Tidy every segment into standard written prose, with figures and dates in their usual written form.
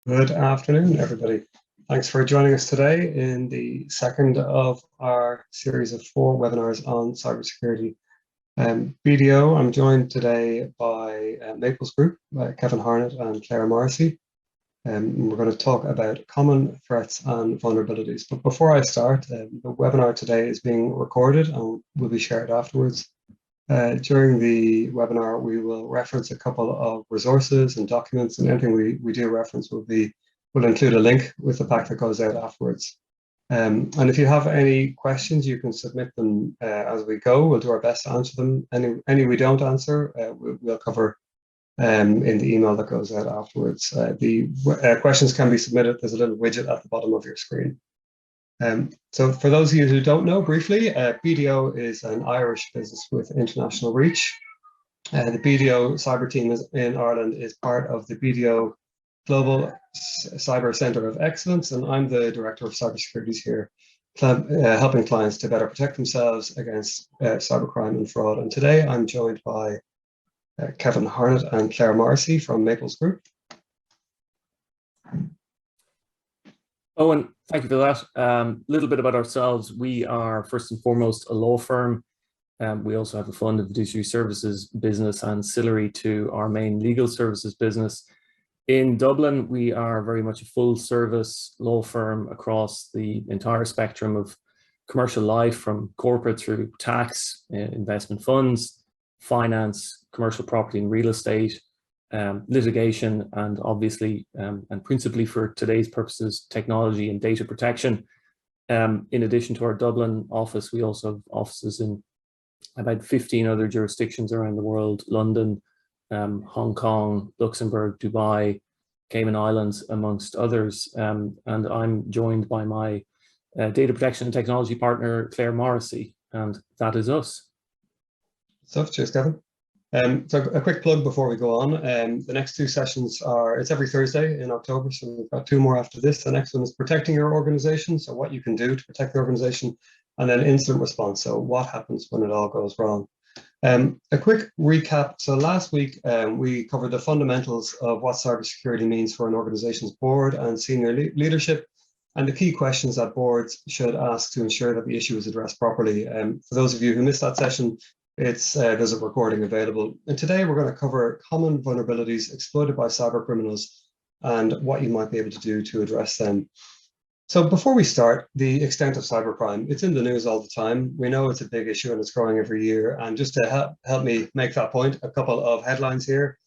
Good afternoon, everybody. Thanks for joining us today in the second of our series of 4 webinars on cybersecurity. BDO, I'm joined today by Maples Group, by Kevin Harnett and Claire Morrissey. We're going to talk about common threats and vulnerabilities. But before I start, the webinar today is being recorded and will be shared afterwards. During the webinar, we will reference a couple of resources and documents, and anything we do reference will include a link with the pack that goes out afterwards. And if you have any questions, you can submit them as we go. We'll do our best to answer them. Any we don't answer, we'll cover in the email that goes out afterwards. The questions can be submitted. There's a little widget at the bottom of your screen. So for those of you who don't know, briefly, BDO is an Irish business with international reach. The BDO cyber team in Ireland is part of the BDO Global Cyber Centre of Excellence, and I'm the Director of Cybersecurity here, helping clients to better protect themselves against cybercrime and fraud. And today I'm joined by Kevin Harnett and Claire Morrissey from Maples Group. Eoghan, thank you for that. A little bit about ourselves. We are first and foremost a law firm. We also have a fund and fiduciary services business ancillary to our main legal services business. In Dublin, we are very much a full service law firm across the entire spectrum of commercial life, from corporate through tax, investment funds, finance, commercial property and real estate, litigation, and obviously and principally for today's purposes, technology and data protection. In addition to our Dublin office, we also have offices in about 15 other jurisdictions around the world: London, Hong Kong, Luxembourg, Dubai, Cayman Islands, amongst others. And I'm joined by my data protection and technology partner, Claire Morrissey, and that is us. Cheers, Kevin. So a quick plug before we go on. The next 2 sessions it's every Thursday in October, so we've got 2 more after this. The next one is protecting your organization, so what you can do to protect the organization, and then incident response, so what happens when it all goes wrong. A quick recap. So last week we covered the fundamentals of what cybersecurity means for an organization's board and senior leadership, and the key questions that boards should ask to ensure that the issue is addressed properly. For those of you who missed that session, there's a recording available. And today we're going to cover common vulnerabilities exploited by cyber criminals and what you might be able to do to address them. So before we start, the extent of cybercrime, it's in the news all the time. We know it's a big issue and it's growing every year. And just to help me make that point, a couple of headlines here.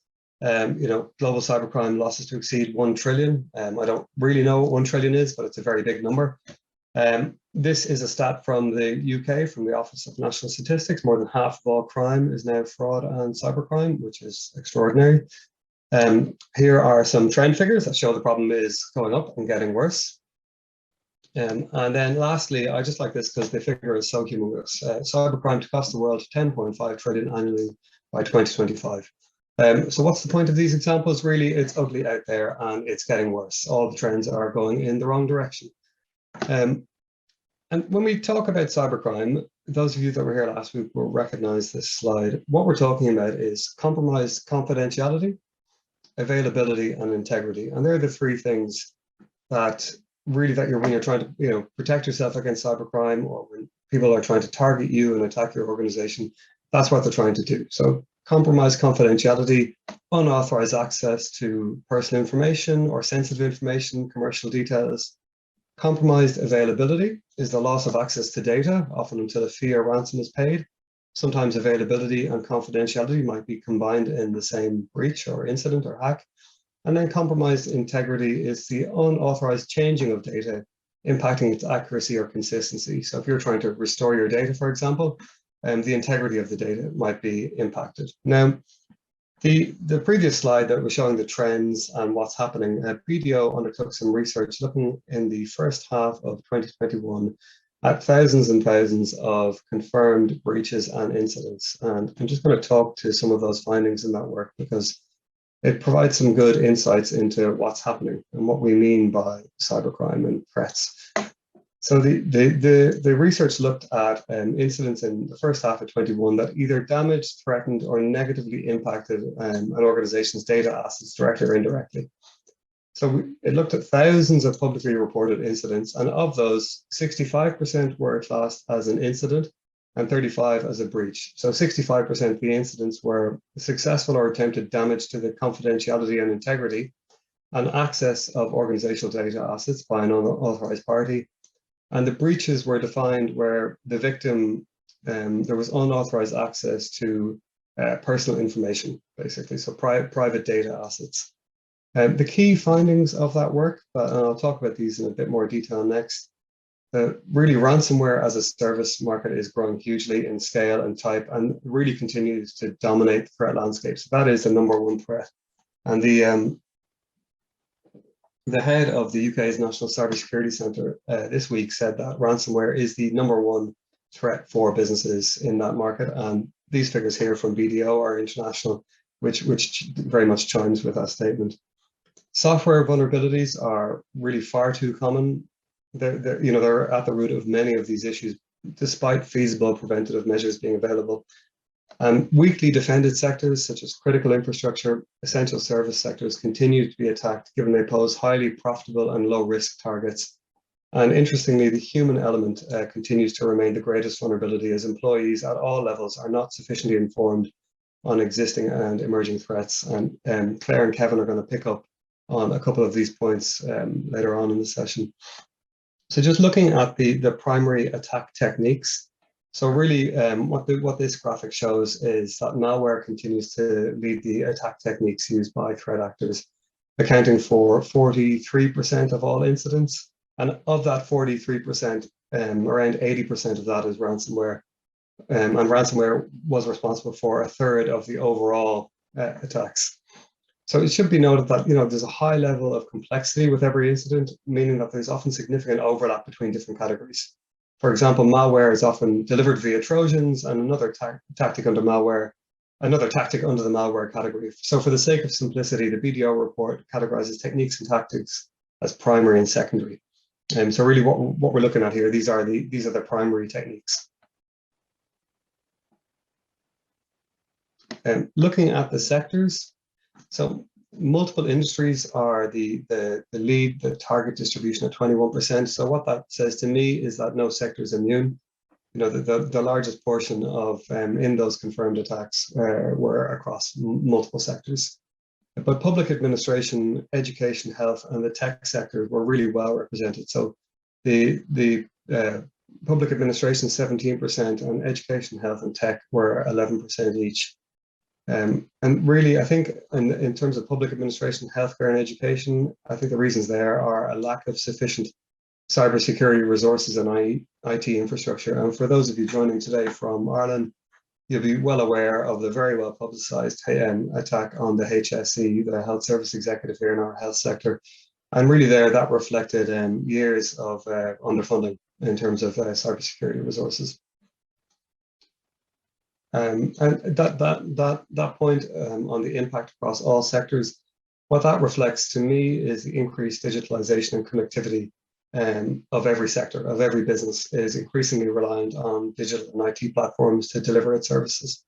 Global cybercrime losses to exceed 1 trillion. I don't really know what 1 trillion is, but it's a very big number. This is a stat from the UK, from the Office of National Statistics. More than half of all crime is now fraud and cybercrime, which is extraordinary. Here are some trend figures that show the problem is going up and getting worse. And then lastly, I just like this because the figure is so humongous. Cybercrime to cost the world 10.5 trillion annually by 2025. So what's the point of these examples? Really, it's ugly out there and it's getting worse. All the trends are going in the wrong direction. And when we talk about cybercrime, those of you that were here last week will recognize this slide. What we're talking about is compromised confidentiality, availability, and integrity. And they're the 3 things that really when you're trying to protect yourself against cybercrime, or when people are trying to target you and attack your organization, that's what they're trying to do. So compromised confidentiality, unauthorized access to personal information or sensitive information, commercial details. Compromised availability is the loss of access to data, often until a fee or ransom is paid. Sometimes availability and confidentiality might be combined in the same breach or incident or hack. And then compromised integrity is the unauthorized changing of data, impacting its accuracy or consistency. So if you're trying to restore your data, for example, the integrity of the data might be impacted. Now, the previous slide that was showing the trends and what's happening, BDO undertook some research looking in the first half of 2021 at thousands and thousands of confirmed breaches and incidents. And I'm just going to talk to some of those findings in that work because it provides some good insights into what's happening and what we mean by cybercrime and threats. So the research looked at incidents in the first half of 21 that either damaged, threatened, or negatively impacted an organization's data assets directly or indirectly. it looked at thousands of publicly reported incidents, and of those, 65% were classed as an incident and 35 as a breach. So 65% of the incidents were successful or attempted damage to the confidentiality and integrity and access of organizational data assets by an unauthorized party. And the breaches were defined where the victim, there was unauthorized access to personal information, basically, so private data assets. The key findings of that work, and I'll talk about these in a bit more detail next, really ransomware as a service market is growing hugely in scale and type and really continues to dominate the threat landscape. So that is the #1 threat. And the head of the UK's National Cybersecurity Centre this week said that ransomware is the #1 threat for businesses in that market. And these figures here from BDO are international, which very much chimes with that statement. Software vulnerabilities are really far too common. They're at the root of many of these issues, despite feasible preventative measures being available. Weakly defended sectors such as critical infrastructure, essential service sectors continue to be attacked, given they pose highly profitable and low risk targets. And interestingly, the human element continues to remain the greatest vulnerability, as employees at all levels are not sufficiently informed on existing and emerging threats. And Claire and Kevin are going to pick up on a couple of these points later on in the session. So just looking at the primary attack techniques. So really what this graphic shows is that malware continues to lead the attack techniques used by threat actors, accounting for 43% of all incidents. And of that 43%, around 80% of that is ransomware. And ransomware was responsible for 1/3 of the overall attacks. So it should be noted that there's a high level of complexity with every incident, meaning that there's often significant overlap between different categories. For example, malware is often delivered via Trojans, and another tactic under the malware category. So for the sake of simplicity, the BDO report categorizes techniques and tactics as primary and secondary. So really what we're looking at here, these are the primary techniques. Looking at the sectors, so multiple industries are the target distribution at 21%. So what that says to me is that no sector is immune. The largest portion of in those confirmed attacks were across multiple sectors. But public administration, education, health, and the tech sectors were really well represented. So the public administration 17% and education, health, and tech were 11% each. And really, I think in terms of public administration, healthcare, and education, I think the reasons there are a lack of sufficient cybersecurity resources and IT infrastructure. And for those of you joining today from Ireland, you'll be well aware of the very well publicized attack on the HSE, the Health Service Executive here in our health sector. And really that reflected years of underfunding in terms of cybersecurity resources. And that point on the impact across all sectors, what that reflects to me is the increased digitalization and connectivity of every sector, of every business is increasingly reliant on digital and IT platforms to deliver its services.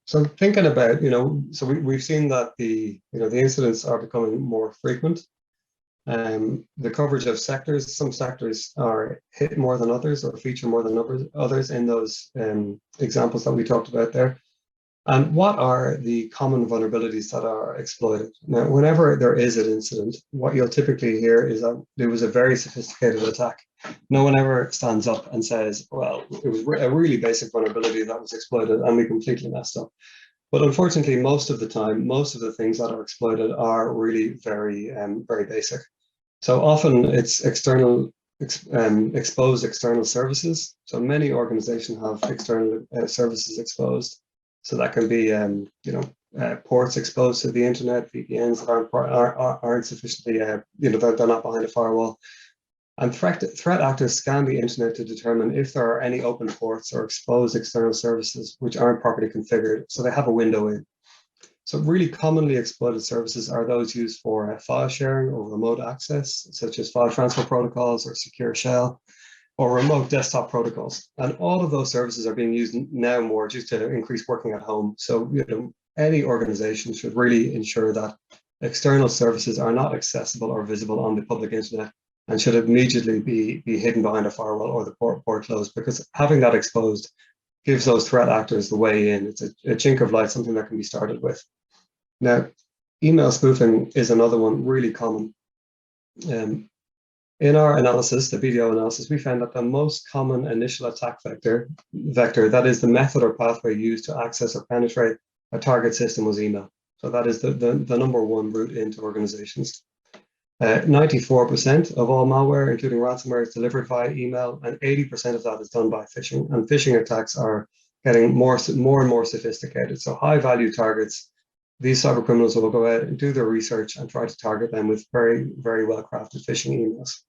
So thinking about, so we've seen that the incidents are becoming more frequent. The coverage of sectors, some sectors are hit more than others or feature more than others in those examples that we talked about there. And what are the common vulnerabilities that are exploited? Now, whenever there is an incident, what you'll typically hear is that there was a very sophisticated attack. No one ever stands up and says, well, it was a really basic vulnerability that was exploited and we completely messed up. But unfortunately, most of the time, most of the things that are exploited are really very, very basic. So often it's exposed external services. So many organizations have external services exposed. So that can be, ports exposed to the internet, VPNs that aren't sufficiently, they're not behind a firewall. And threat actors scan the internet to determine if there are any open ports or exposed external services which aren't properly configured, so they have a window in. So really commonly exploited services are those used for file sharing or remote access, such as file transfer protocols or secure shell. or remote desktop protocols. And all of those services are being used now more just to increase working at home. So, any organization should really ensure that external services are not accessible or visible on the public internet and should immediately be hidden behind a firewall or the port closed, because having that exposed gives those threat actors the way in. It's a chink of light, something that can be started with. Now, email spoofing is another one really common. In our analysis, the BDO analysis, we found that the most common initial attack vector, that is the method or pathway used to access or penetrate a target system, was email. So that is the number one route into organizations. 94% of all malware, including ransomware, is delivered via email, and 80% of that is done by phishing. And phishing attacks are getting more and more sophisticated. So high-value targets, these cyber criminals will go out and do their research and try to target them with very, very well-crafted phishing emails.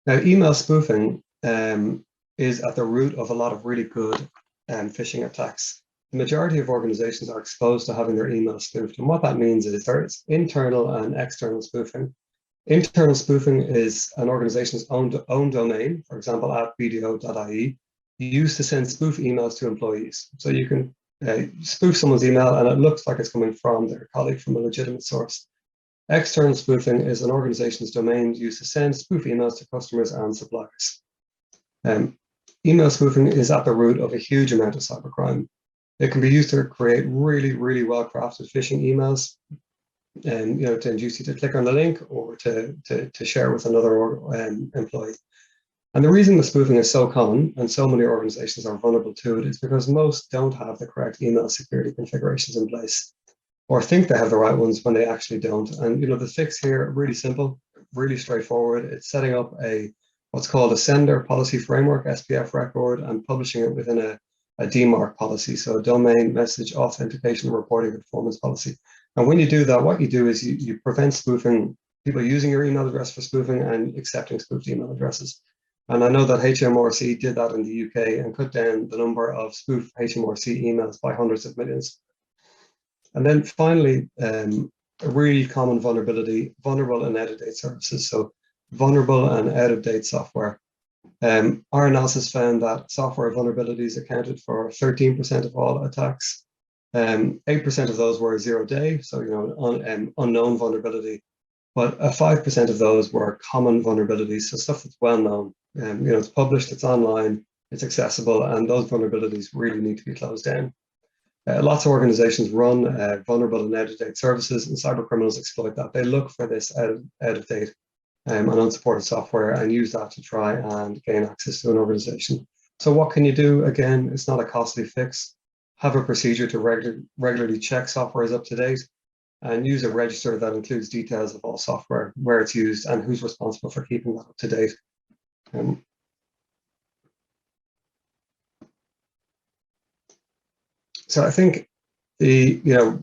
Now, email spoofing is at the root of a lot of really good phishing attacks. The majority of organizations are exposed to having their emails spoofed. And what that means is there's internal and external spoofing. Internal spoofing is an organization's own domain, for example, at bdo.ie, used to send spoof emails to employees. So you can spoof someone's email and it looks like it's coming from their colleague, from a legitimate source. External spoofing is an organization's domain used to send spoof emails to customers and suppliers. Email spoofing is at the root of a huge amount of cybercrime. It can be used to create really, really well-crafted phishing emails, and to induce you to click on the link or to share with another employee. And the reason the spoofing is so common and so many organizations are vulnerable to it is because most don't have the correct email security configurations in place, or think they have the right ones when they actually don't. And the fix here, really simple, really straightforward. It's setting up what's called a sender policy framework, SPF record, and publishing it within a DMARC policy, so a domain message authentication reporting and performance policy. And when you do that, what you do is you prevent spoofing, people using your email address for spoofing and accepting spoofed email addresses. And I know that HMRC did that in the UK and cut down the number of spoof HMRC emails by hundreds of millions. And then finally, a really common vulnerability, vulnerable and out-of-date services. So vulnerable and out-of-date software. Our analysis found that software vulnerabilities accounted for 13% of all attacks. 8% of those were 0-day, so unknown vulnerability, but 5% of those were common vulnerabilities, so stuff that's well known. It's published, it's online, it's accessible, and those vulnerabilities really need to be closed down. Lots of organizations run vulnerable and out-of-date services, and cyber criminals exploit that. They look for this out-of-date and unsupported software and use that to try and gain access to an organization. So what can you do? Again, it's not a costly fix. Have a procedure to regularly check software is up to date, and use a register that includes details of all software, where it's used, and who's responsible for keeping that up to date. So I think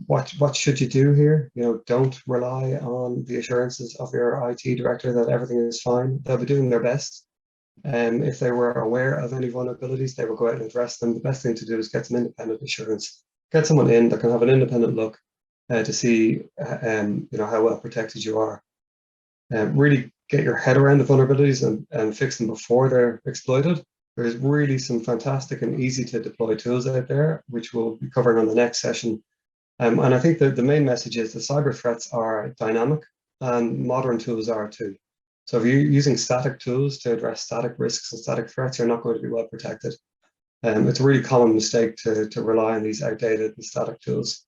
what should you do here? Don't rely on the assurances of your IT director that everything is fine. They'll be doing their best. If they were aware of any vulnerabilities, they will go out and address them. The best thing to do is get some independent assurance. Get someone in that can have an independent look to see how well protected you are. Really get your head around the vulnerabilities and fix them before they're exploited. There's really some fantastic and easy to deploy tools out there, which we'll be covering on the next session. And I think that the main message is the cyber threats are dynamic and modern tools are too. So if you're using static tools to address static risks and static threats, you're not going to be well protected. It's a really common mistake to rely on these outdated and static tools.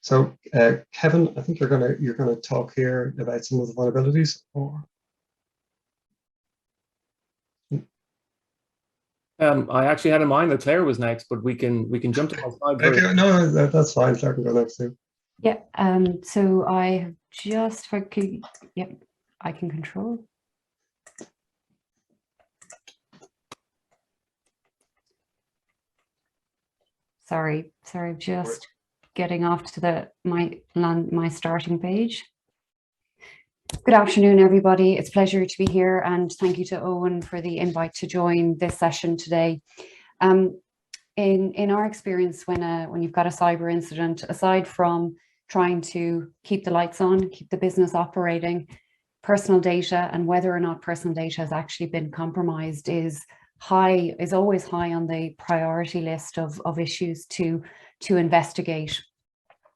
So Kevin, I think you're gonna talk here about some of the vulnerabilities. I actually had in mind that Claire was next, but we can jump to my slide. Okay, no, that's fine. Claire can go next too. Yeah. So I have just yep, I can control. Sorry, just getting off to my starting page. Good afternoon, everybody. It's a pleasure to be here, and thank you to Eoghan for the invite to join this session today. In our experience, when you've got a cyber incident, aside from trying to keep the lights on, keep the business operating, personal data and whether or not personal data has actually been compromised is always high on the priority list of issues to investigate.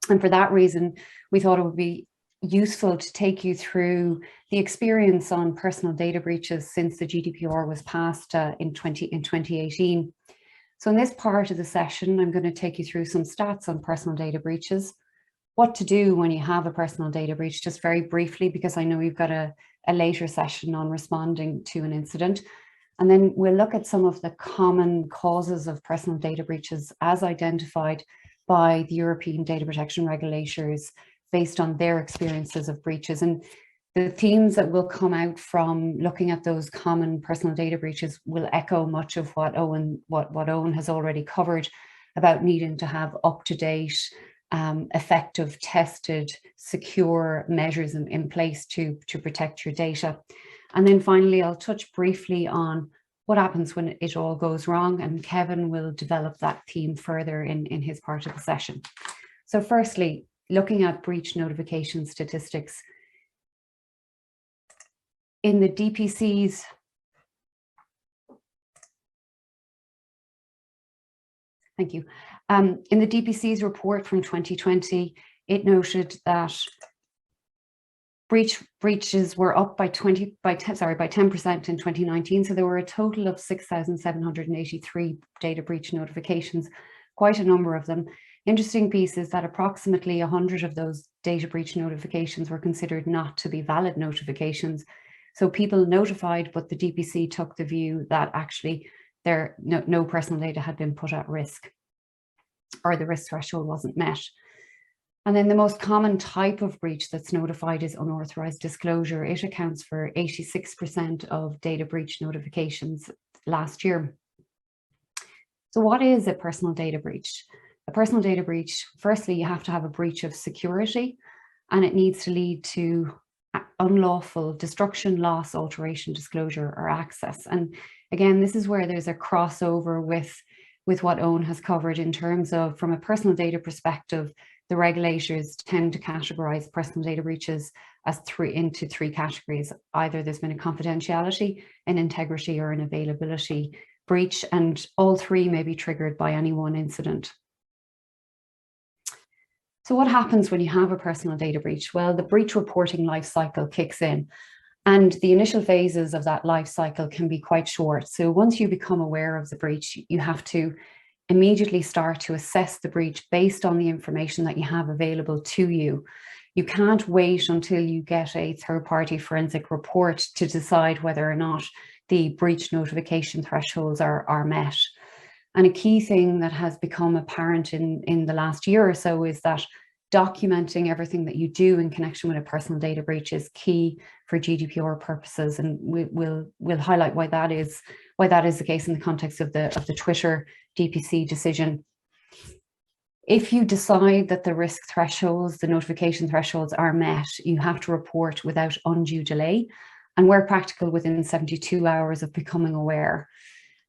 And for that reason, we thought it would be useful to take you through the experience on personal data breaches since the GDPR was passed in 2018. So in this part of the session, I'm going to take you through some stats on personal data breaches, what to do when you have a personal data breach, just very briefly, because I know you've got a later session on responding to an incident. And then we'll look at some of the common causes of personal data breaches as identified by the European data protection regulators based on their experiences of breaches. And the themes that will come out from looking at those common personal data breaches will echo much of what Eoghan has already covered about needing to have up-to-date, effective, tested, secure measures in place to protect your data. And then finally, I'll touch briefly on what happens when it all goes wrong, and Kevin will develop that theme further in his part of the session. So firstly, looking at breach notification statistics. In the DPC's thank you. In the DPC's report from 2020, it noted that breaches were up by 10% in 2019. So there were a total of 6,783 data breach notifications, quite a number of them. Interesting piece is that approximately 100 of those data breach notifications were considered not to be valid notifications. So people notified, but the DPC took the view that actually no personal data had been put at risk, or the risk threshold wasn't met. And then the most common type of breach that's notified is unauthorized disclosure. It accounts for 86% of data breach notifications last year. So what is a personal data breach? A personal data breach, firstly, you have to have a breach of security, and it needs to lead to unlawful destruction, loss, alteration, disclosure, or access. And again, this is where there's a crossover with what Eoghan has covered in terms of, from a personal data perspective, the regulators tend to categorize personal data breaches as into three categories. Either there's been a confidentiality, an integrity, or an availability breach, and all three may be triggered by any one incident. So what happens when you have a personal data breach? Well, the breach reporting life cycle kicks in, and the initial phases of that life cycle can be quite short. So once you become aware of the breach, you have to immediately start to assess the breach based on the information that you have available to you. You can't wait until you get a third-party forensic report to decide whether or not the breach notification thresholds are met. And a key thing that has become apparent in the last year or so is that documenting everything that you do in connection with a personal data breach is key for GDPR purposes, and we'll highlight why that is the case in the context of the Twitter DPC decision. If you decide that the risk thresholds, the notification thresholds are met, you have to report without undue delay, and where practical within 72 hours of becoming aware.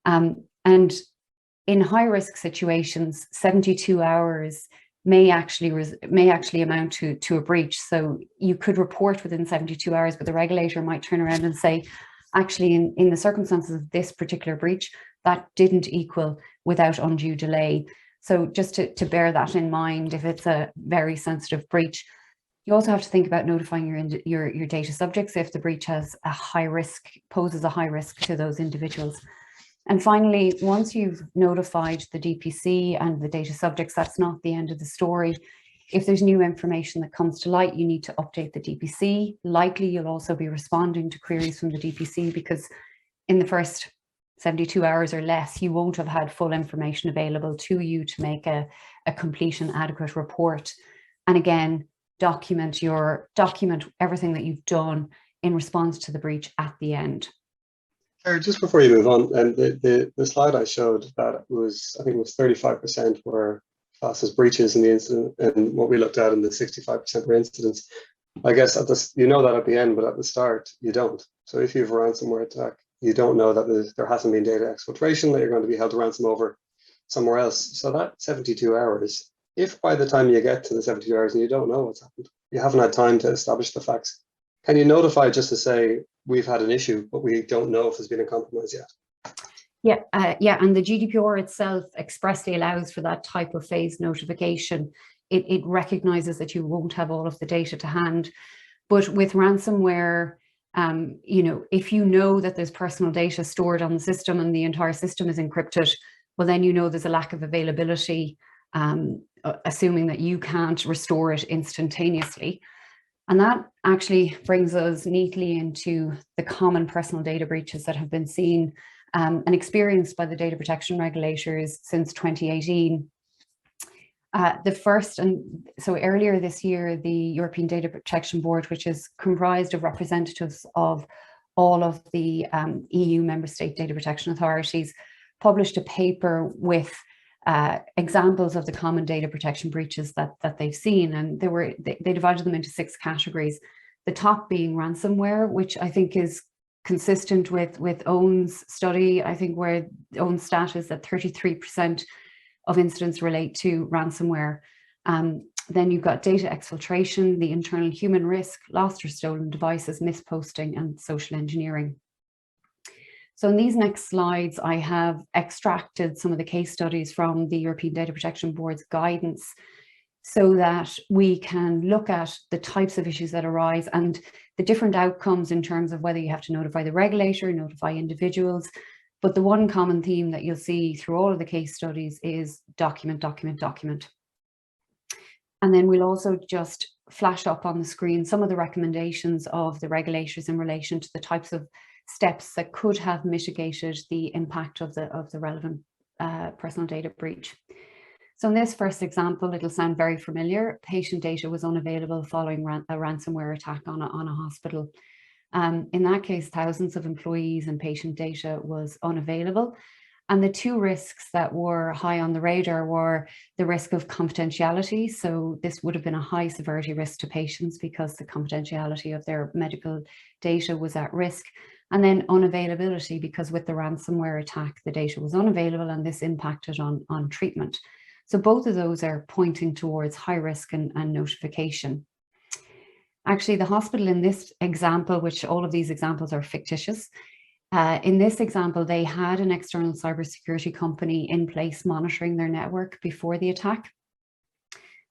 And in high risk situations, 72 hours may actually amount to a breach. So you could report within 72 hours, but the regulator might turn around and say, actually, in the circumstances of this particular breach, that didn't equal without undue delay. So just to bear that in mind, if it's a very sensitive breach. You also have to think about notifying your data subjects if the breach has a high risk, poses a high risk to those individuals. And finally, once you've notified the DPC and the data subjects, that's not the end of the story. If there's new information that comes to light, you need to update the DPC. Likely, you'll also be responding to queries from the DPC, because in the first 72 hours or less, you won't have had full information available to you to make a complete and adequate report. And again, document everything that you've done in response to the breach at the end. Just before you move on, and the slide I showed, that was, I think it was 35% were classed as breaches in the incident, and what we looked at in the 65% were incidents. I guess at this, you know that at the end, but at the start you don't. So if you have a ransomware attack, you don't know that there hasn't been data exfiltration, that you're going to be held to ransom over somewhere else. So that 72 hours, if by the time you get to the 72 hours and you don't know what's happened, you haven't had time to establish the facts, Can you notify just to say we've had an issue, but we don't know if there's been a compromise yet? Yeah, and the GDPR itself expressly allows for that type of phased notification. It recognizes that you won't have all of the data to hand, but with ransomware, if you know that there's personal data stored on the system and the entire system is encrypted, well, then there's a lack of availability, assuming that you can't restore it instantaneously. And that actually brings us neatly into the common personal data breaches that have been seen and experienced by the data protection regulators since 2018. The first, and so earlier this year, the European Data Protection Board, which is comprised of representatives of all of the EU member state data protection authorities, published a paper with examples of the common data protection breaches that they've seen, and they divided them into 6 categories. The top being ransomware, which I think is consistent with Eoghan's study. I think where Eoghan's stat is that 33% of incidents relate to ransomware. Then you've got data exfiltration, the internal human risk, lost or stolen devices, misposting, and social engineering. So in these next slides, I have extracted some of the case studies from the European Data Protection Board's guidance so that we can look at the types of issues that arise and the different outcomes in terms of whether you have to notify the regulator, notify individuals. But the one common theme that you'll see through all of the case studies is document, document, document. And then we'll also just flash up on the screen some of the recommendations of the regulators in relation to the types of steps that could have mitigated the impact of the relevant personal data breach. So in this first example, it'll sound very familiar. Patient data was unavailable following a ransomware attack on a hospital. In that case, thousands of employees and patient data was unavailable. And the 2 risks that were high on the radar were the risk of confidentiality. So this would have been a high severity risk to patients because the confidentiality of their medical data was at risk. And then unavailability, because with the ransomware attack, the data was unavailable and this impacted on treatment. So both of those are pointing towards high risk and notification. Actually, the hospital in this example, which all of these examples are fictitious, in this example, they had an external cybersecurity company in place monitoring their network before the attack.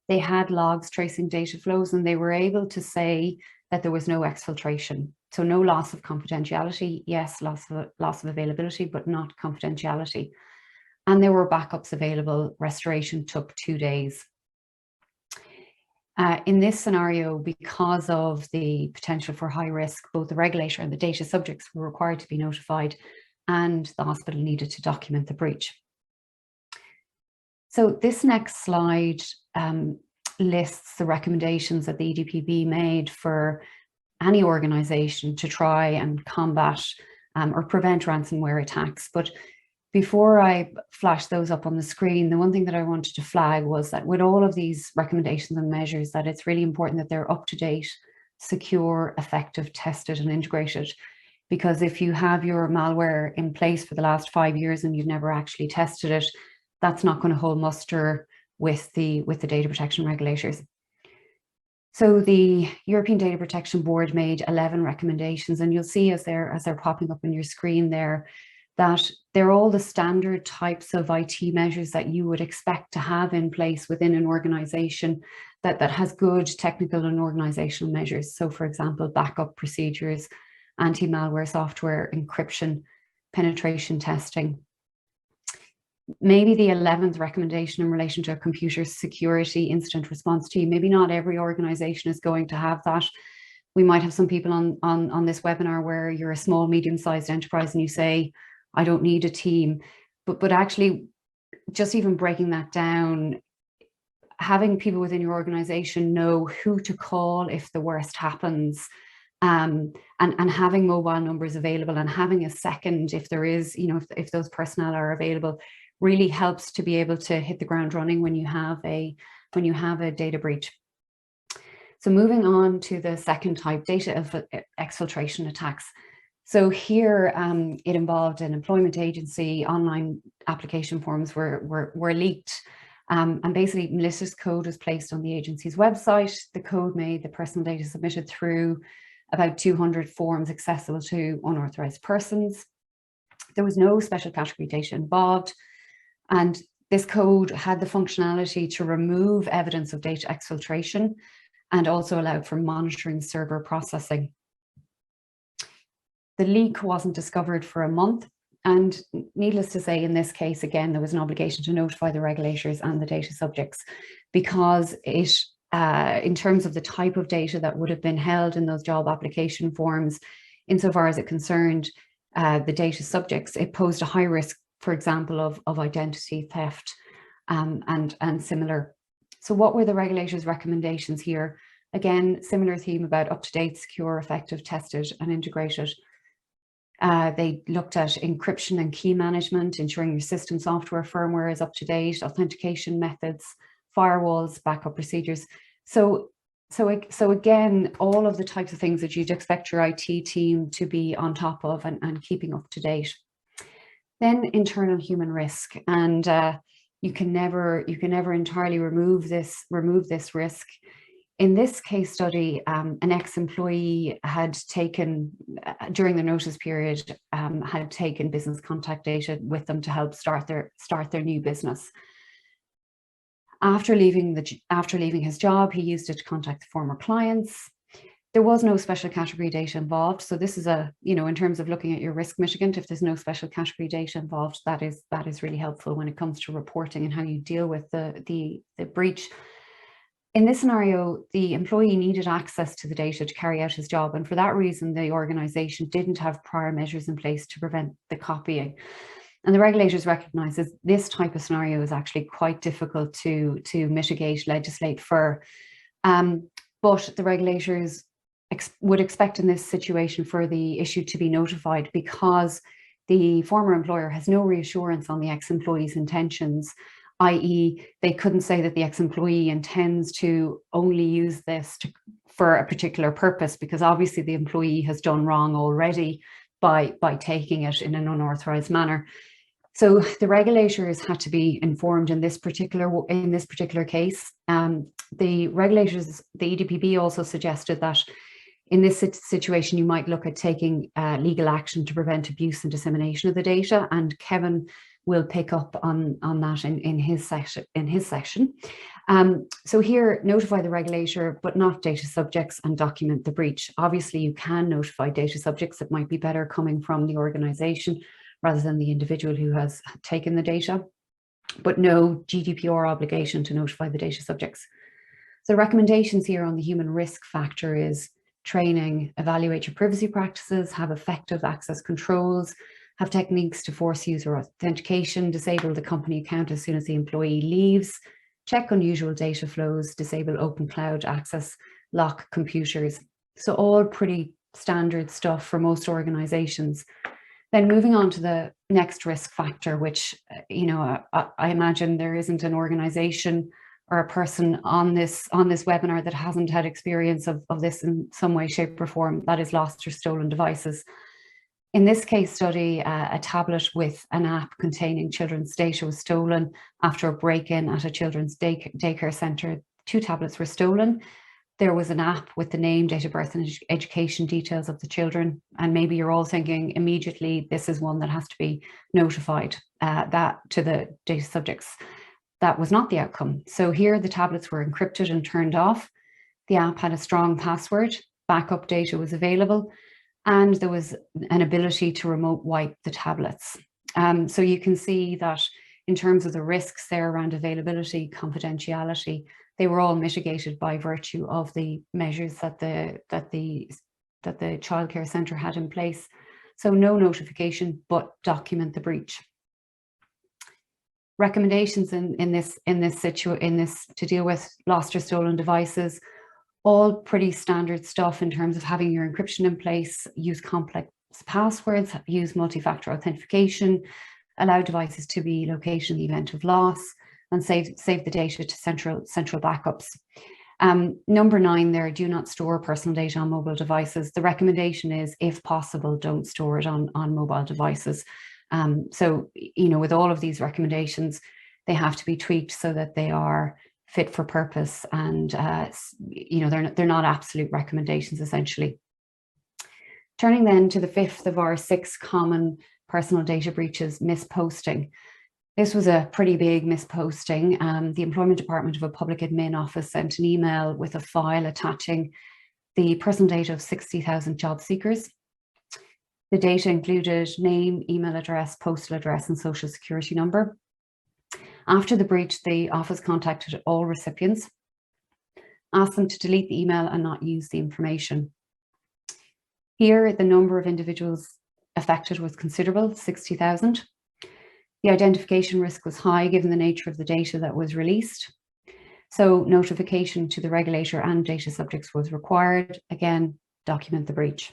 They had logs tracing data flows, and they were able to say that there was no exfiltration. So no loss of confidentiality, yes, loss of availability, but not confidentiality. And there were backups available. Restoration took 2 days. In this scenario, because of the potential for high risk, both the regulator and the data subjects were required to be notified, and the hospital needed to document the breach. So this next slide lists the recommendations that the EDPB made for any organization to try and combat or prevent ransomware attacks. But before I flash those up on the screen, the one thing that I wanted to flag was that with all of these recommendations and measures, that it's really important that they're up to date, secure, effective, tested, and integrated. Because if you have your malware in place for the last 5 years and you've never actually tested it, that's not going to hold muster with the data protection regulators. So the European Data Protection Board made 11 recommendations, and you'll see as they're popping up on your screen there, that they're all the standard types of IT measures that you would expect to have in place within an organization that has good technical and organizational measures. So for example, backup procedures, anti-malware software, encryption, penetration testing. Maybe the 11th recommendation in relation to a computer security incident response team, maybe not every organization is going to have that. We might have some people on this webinar where you're a small, medium-sized enterprise and you say, I don't need a team, but actually just even breaking that down, having people within your organization know who to call if the worst happens, and having mobile numbers available and having a second if there is, if those personnel are available, really helps to be able to hit the ground running when you have a data breach. So moving on to the second type, data exfiltration attacks. So here it involved an employment agency, online application forms were leaked, and basically malicious code was placed on the agency's website. The code made the personal data submitted through about 200 forms accessible to unauthorized persons. There was no special category data involved, and this code had the functionality to remove evidence of data exfiltration and also allowed for monitoring server processing. The leak wasn't discovered for a month, and needless to say, in this case, again, there was an obligation to notify the regulators and the data subjects, because it, in terms of the type of data that would have been held in those job application forms, insofar as it concerned the data subjects, it posed a high risk, for example, of identity theft and similar. So what were the regulators' recommendations here? Again, similar theme about up-to-date, secure, effective, tested and integrated. They looked at encryption and key management, ensuring your system software firmware is up to date, authentication methods, firewalls, backup procedures. So again, all of the types of things that you'd expect your IT team to be on top of and keeping up to date. Then internal human risk, and you can never entirely remove this risk. In this case study, an ex-employee had taken, during the notice period, had taken business contact data with them to help start their new business. After leaving his job, he used it to contact former clients. There was no special category data involved. So this is in terms of looking at your risk mitigant, if there's no special category data involved, that is really helpful when it comes to reporting and how you deal with the breach. In this scenario, the employee needed access to the data to carry out his job, and for that reason, the organisation didn't have prior measures in place to prevent the copying. And the regulators recognise that this type of scenario is actually quite difficult to mitigate, legislate for. But the regulators would expect in this situation for the issue to be notified, because the former employer has no reassurance on the ex-employee's intentions, i.e. they couldn't say that the ex-employee intends to only use this for a particular purpose, because obviously the employee has done wrong already by taking it in an unauthorized manner. So the regulators had to be informed in this particular case. The regulators, the EDPB, also suggested that in this situation you might look at taking legal action to prevent abuse and dissemination of the data, and Kevin will pick up on that in his section. So here, notify the regulator, but not data subjects, and document the breach. Obviously, you can notify data subjects. It might be better coming from the organisation rather than the individual who has taken the data, but no GDPR obligation to notify the data subjects. So recommendations here on the human risk factor is training, evaluate your privacy practices, have effective access controls, have techniques to force user authentication, disable the company account as soon as the employee leaves, check unusual data flows, disable open cloud access, lock computers. So all pretty standard stuff for most organizations. Then moving on to the next risk factor, which, I imagine there isn't an organization or a person on this webinar that hasn't had experience of this in some way, shape or form, that is lost or stolen devices. In this case study, a tablet with an app containing children's data was stolen after a break-in at a children's daycare centre. 2 tablets were stolen. There was an app with the name, date of birth and education details of the children. And maybe you're all thinking immediately, this is one that has to be notified that to the data subjects. That was not the outcome. So here the tablets were encrypted and turned off. The app had a strong password, backup data was available, and there was an ability to remote wipe the tablets. So you can see that in terms of the risks there around availability, confidentiality, they were all mitigated by virtue of the measures that the childcare centre had in place. So no notification, but document the breach. Recommendations in this to deal with lost or stolen devices, all pretty standard stuff in terms of having your encryption in place, use complex passwords, use multi-factor authentication, allow devices to be located in the event of loss, and save the data to central backups. Number 9 there, do not store personal data on mobile devices. The recommendation is, if possible, don't store it on mobile devices. So, with all of these recommendations, they have to be tweaked so that they are fit for purpose, and they're not absolute recommendations essentially. Turning then to the fifth of our 6 common personal data breaches, misposting. This was a pretty big misposting. The Employment Department of a Public Admin Office sent an email with a file attaching the personal data of 60,000 job seekers. The data included name, email address, postal address, and social security number. After the breach, the office contacted all recipients, asked them to delete the email and not use the information. Here, the number of individuals affected was considerable, 60,000. The identification risk was high given the nature of the data that was released. So notification to the regulator and data subjects was required. Again, document the breach.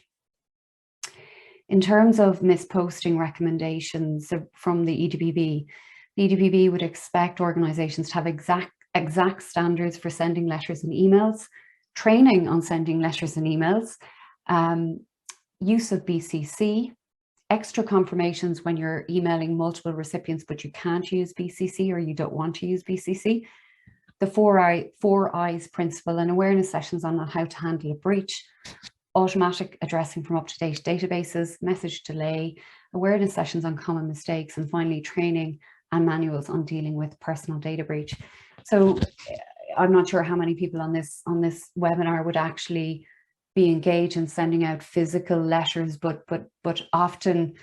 In terms of misposting recommendations from the EDPB would expect organizations to have exact standards for sending letters and emails, training on sending letters and emails, use of BCC, extra confirmations when you're emailing multiple recipients but you can't use BCC or you don't want to use BCC, the 4 I's principle and awareness sessions on how to handle a breach, automatic addressing from up-to-date databases, message delay, awareness sessions on common mistakes, and finally training and manuals on dealing with personal data breach. So I'm not sure how many people on this webinar would actually be engaged in sending out physical letters, but often,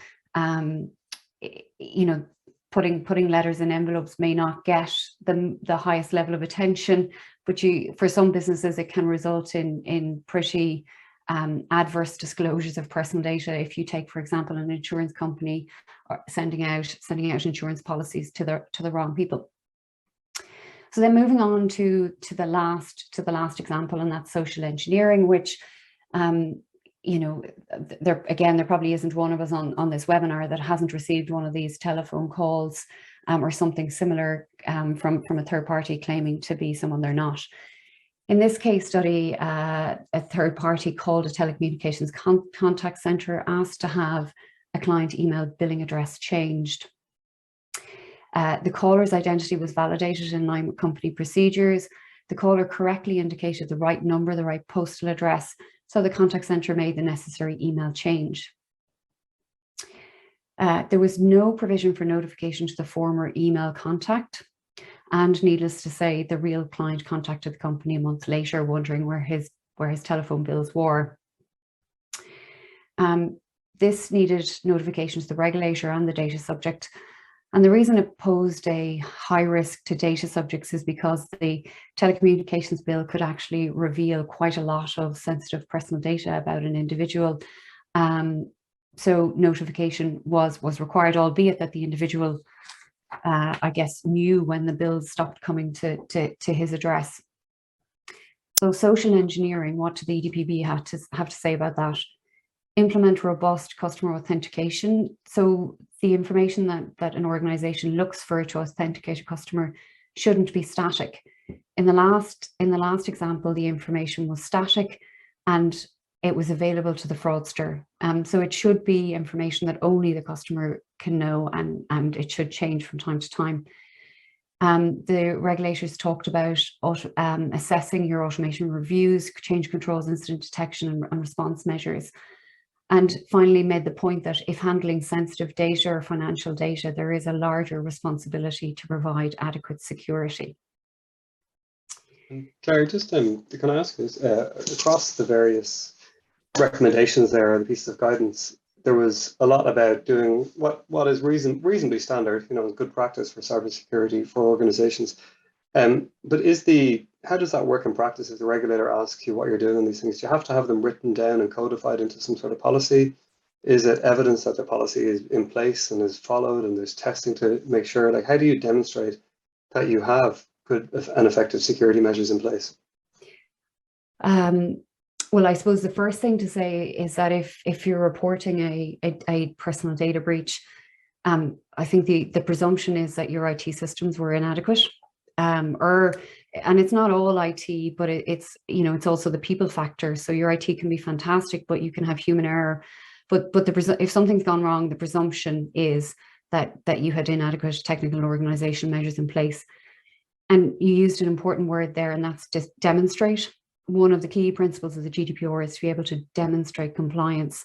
you know, putting letters in envelopes may not get the highest level of attention, but for some businesses it can result in pretty adverse disclosures of personal data. If you take, for example, an insurance company sending out insurance policies to the wrong people. So then moving on to the last example, and that's social engineering, which you know, there probably isn't one of us on this webinar that hasn't received one of these telephone calls or something similar from a third party claiming to be someone they're not. In this case study, a third party called a telecommunications contact center, asked to have a client email billing address changed. The caller's identity was validated in line with company procedures. The caller correctly indicated the right number, the right postal address, so the contact center made the necessary email change. There was no provision for notification to the former email contact. And needless to say, the real client contacted the company a month later, wondering where his telephone bills were. This needed notification to the regulator and the data subject. And the reason it posed a high risk to data subjects is because the telecommunications bill could actually reveal quite a lot of sensitive personal data about an individual. So notification was required, albeit that the individual I guess knew when the bills stopped coming to his address. So social engineering, what did the EDPB have to say about that? Implement robust customer authentication. So the information that an organization looks for to authenticate a customer shouldn't be static. In the last example, the information was static and it was available to the fraudster. So it should be information that only the customer can know, and it should change from time to time. The regulators talked about assessing your automation reviews, change controls, incident detection and response measures. And finally made the point that if handling sensitive data or financial data, there is a larger responsibility to provide adequate security. Claire, just can I ask this, across the various recommendations there, the pieces of guidance, there was a lot about doing what is reasonably standard, you know, good practice for cybersecurity for organizations. But how does that work in practice if the regulator asks you what you're doing on these things? Do you have to have them written down and codified into some sort of policy? Is it evidence that the policy is in place and is followed and there's testing to make sure? Like, how do you demonstrate that you have good and effective security measures in place? Well, I suppose the first thing to say is that if you're reporting a personal data breach, I think the presumption is that your IT systems were inadequate. And it's not all IT, but it's it's also the people factor. So your IT can be fantastic, but you can have human error. But if something's gone wrong, the presumption is that you had inadequate technical and organization measures in place. And you used an important word there, and that's just demonstrate. One of the key principles of the GDPR is to be able to demonstrate compliance.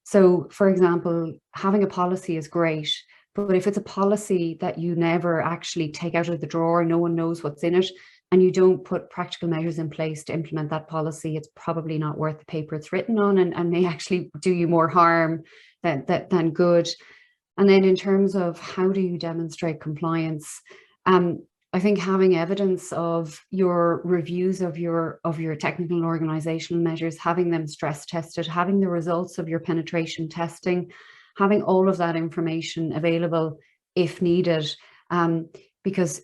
So, for example, having a policy is great, but if it's a policy that you never actually take out of the drawer, no one knows what's in it, and you don't put practical measures in place to implement that policy, it's probably not worth the paper it's written on, and may actually do you more harm than good. And then in terms of how do you demonstrate compliance, I think having evidence of your reviews of your technical and organizational measures, having them stress tested, having the results of your penetration testing, having all of that information available if needed, because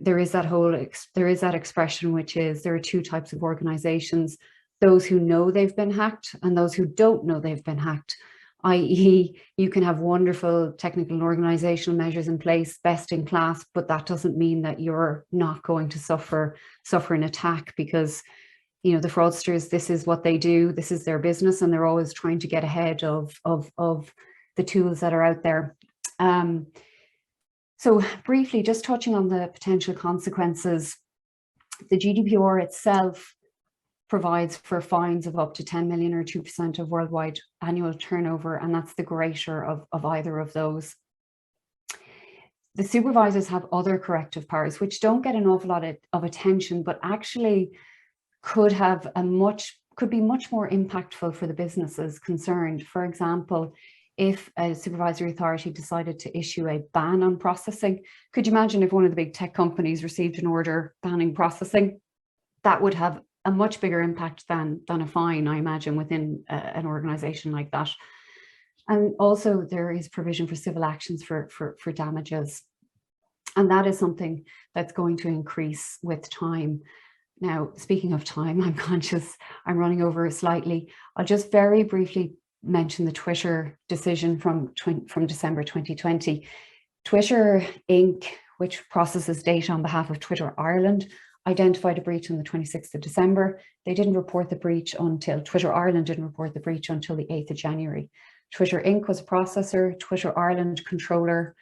there is that expression, which is there are two types of organizations: those who know they've been hacked and those who don't know they've been hacked. I.e., you can have wonderful technical and organizational measures in place, best in class, but that doesn't mean that you're not going to suffer an attack, because the fraudsters, this is what they do, this is their business, and they're always trying to get ahead of the tools that are out there. So briefly, just touching on the potential consequences, the GDPR itself provides for fines of up to 10 million or 2% of worldwide annual turnover, and that's the greater of either of those. The supervisors have other corrective powers, which don't get an awful lot of attention, but actually could be much more impactful for the businesses concerned. For example, if a supervisory authority decided to issue a ban on processing, could you imagine if one of the big tech companies received an order banning processing? That would have a much bigger impact than a fine, I imagine, within an organization like that. And also there is provision for civil actions for damages. And that is something that's going to increase with time. Now, speaking of time, I'm conscious I'm running over slightly. I'll just very briefly mention the Twitter decision from December 2020. Twitter Inc., which processes data on behalf of Twitter Ireland, identified a breach on the 26th of December. They didn't report the breach until, Twitter Ireland didn't report the breach until the 8th of January. Twitter Inc. was a processor. Twitter Ireland controller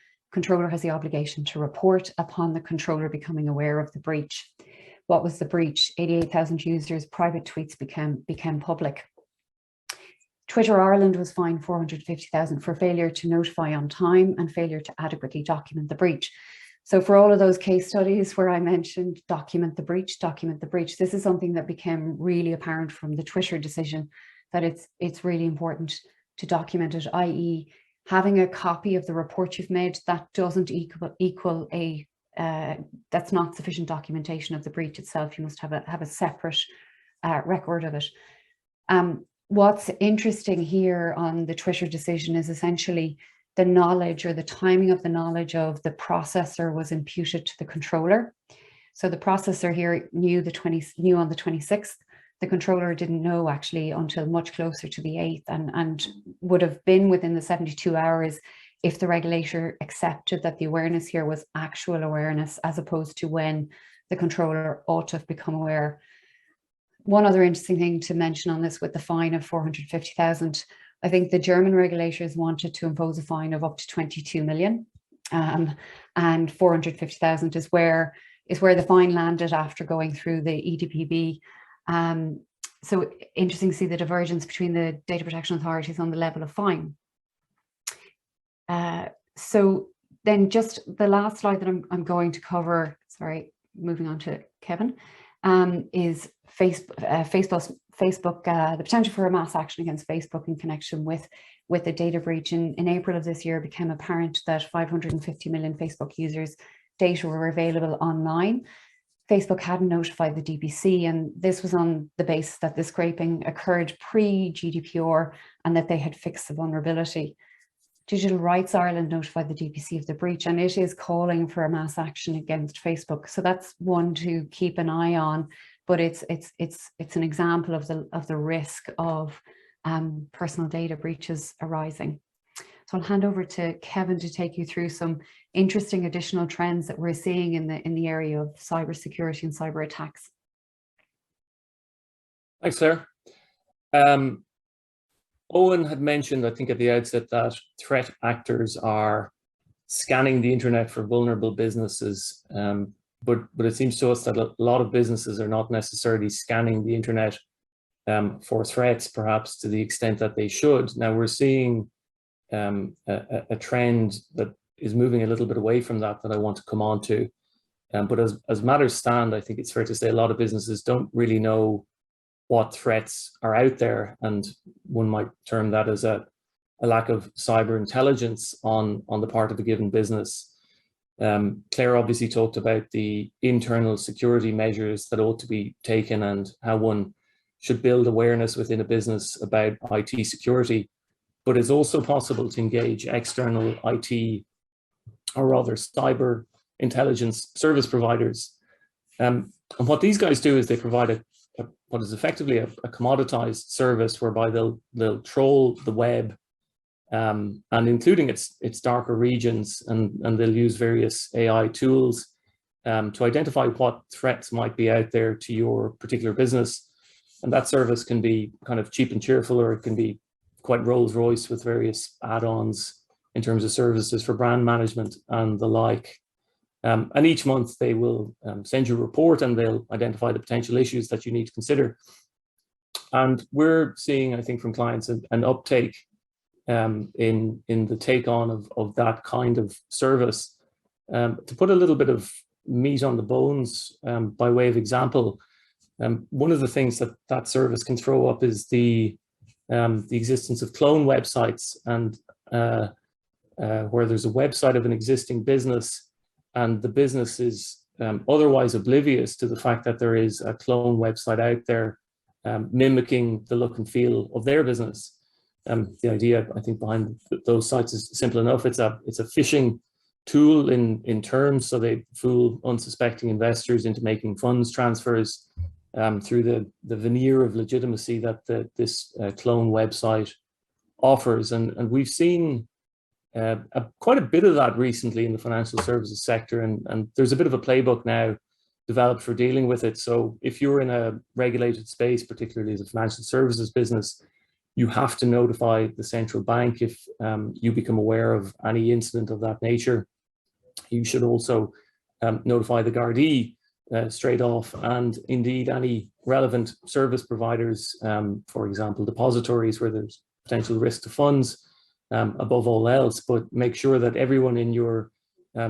has the obligation to report upon the controller becoming aware of the breach. What was the breach? 88,000 users, private tweets became public. Twitter Ireland was fined 450,000 for failure to notify on time and failure to adequately document the breach. So for all of those case studies where I mentioned document the breach, this is something that became really apparent from the Twitter decision, that it's really important to document it, i.e. having a copy of the report you've made, that doesn't equal a, that's not sufficient documentation of the breach itself. You must have a separate record of it. What's interesting here on the Twitter decision is essentially the knowledge or the timing of the knowledge of the processor was imputed to the controller. So the processor here knew on the 26th, the controller didn't know actually until much closer to the 8th, and would have been within the 72 hours if the regulator accepted that the awareness here was actual awareness, as opposed to when the controller ought to have become aware. One other interesting thing to mention on this, with the fine of 450,000, I think the German regulators wanted to impose a fine of up to 22 million, and 450,000 is where the fine landed after going through the EDPB. So interesting to see the divergence between the data protection authorities on the level of fine. So then just the last slide that I'm going to cover, sorry, moving on to Kevin, is Facebook, the potential for a mass action against Facebook in connection with the data breach. In April of this year, it became apparent that 550 million Facebook users' data were available online. Facebook hadn't notified the DPC, and this was on the basis that the scraping occurred pre-GDPR and that they had fixed the vulnerability. Digital Rights Ireland notified the DPC of the breach, and it is calling for a mass action against Facebook. So that's one to keep an eye on, but it's an example of the risk of personal data breaches arising. So I'll hand over to Kevin to take you through some interesting additional trends that we're seeing in the area of cybersecurity and cyber attacks. Thanks, Claire. Owen had mentioned, I think at the outset, that threat actors are scanning the internet for vulnerable businesses, but it seems to us that a lot of businesses are not necessarily scanning the internet for threats, perhaps to the extent that they should. Now we're seeing a trend that is moving a little bit away from that I want to come on to. But as matters stand, I think it's fair to say a lot of businesses don't really know what threats are out there, and one might term that as a lack of cyber intelligence on the part of a given business. Claire obviously talked about the internal security measures that ought to be taken and how one should build awareness within a business about IT security, but it's also possible to engage external IT, or rather cyber intelligence service providers. And what these guys do is they provide what is effectively a commoditized service whereby they'll troll the web, and including its darker regions, and they'll use various AI tools to identify what threats might be out there to your particular business. And that service can be kind of cheap and cheerful, or it can be quite Rolls Royce with various add-ons in terms of services for brand management and the like. And each month they will send you a report, and they'll identify the potential issues that you need to consider. And we're seeing, I think, from clients an uptake in the take on of that kind of service. To put a little bit of meat on the bones, by way of example, one of the things that service can throw up is the existence of clone websites, and where there's a website of an existing business, and the business is otherwise oblivious to the fact that there is a clone website out there mimicking the look and feel of their business. The idea, I think, behind those sites is simple enough. It's a phishing tool in terms, so they fool unsuspecting investors into making funds transfers through the veneer of legitimacy that this clone website offers. And we've seen quite a bit of that recently in the financial services sector, and there's a bit of a playbook now developed for dealing with it. So if you're in a regulated space, particularly as a financial services business, you have to notify the central bank if you become aware of any incident of that nature. You should also notify the Gardaí straight off, and indeed any relevant service providers, for example, depositories where there's potential risk to funds, above all else, but make sure that everyone in your